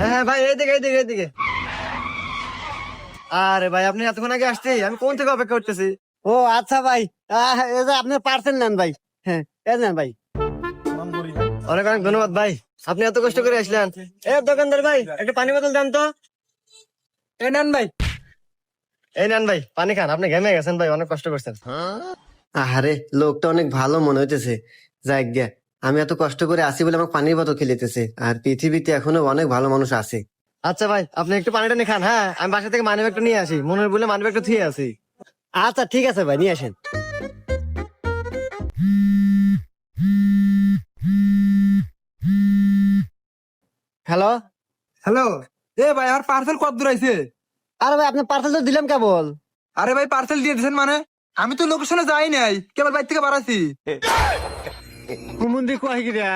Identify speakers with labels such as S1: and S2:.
S1: হ্যাঁ হ্যাঁ ভাই, এইদিকে এইদিকে এইদিকে। আরে ভাই, আপনি এতক্ষণ আগে আসছি, আমি কোন থেকে অপেক্ষা করতেছি।
S2: ও আচ্ছা ভাই, এই যে আপনার পার্সেল নেন ভাই। হ্যাঁ, এই নেন ভাই।
S1: অনেক অনেক ধন্যবাদ ভাই, আপনি এত কষ্ট করে আসলেন। এ দোকানদার ভাই, একটা পানি বোতল দেন তো।
S2: এই নেন ভাই।
S1: এই নেন ভাই, পানি খান, আপনি ঘেমে গেছেন ভাই, অনেক কষ্ট করছেন।
S2: আরে লোকটা অনেক ভালো মনে হইতেছে। যাই গিয়া, আমি এত কষ্ট করে আসি বলে আমাকে পানির বোতল খেলিতেছে, আর পৃথিবীতে এখনো অনেক ভালো মানুষ আছে।
S1: আচ্ছা ভাই, আপনি একটু পানিটা নিয়ে খান। হ্যাঁ, আমি বাসা থেকে মানি ব্যাগটা নিয়ে আসি, মনের বলে মানি ব্যাগটা থুয়ে আসি।
S2: আচ্ছা ঠিক আছে ভাই, নিয়ে আসেন। হ্যালো।
S3: হ্যালো। এ ভাই, আমার পার্সেল কত দূর আইছে?
S2: আরে ভাই, আপনার পার্সেল তো দিলাম কেবল।
S3: আরে ভাই, পার্সেল দিয়ে দিয়েছেন মানে? আমি তো লোকেশনে যাই নাই, কেবল বাইর থেকে বাড়াছি।
S2: কুমুন্দি কয় গিরা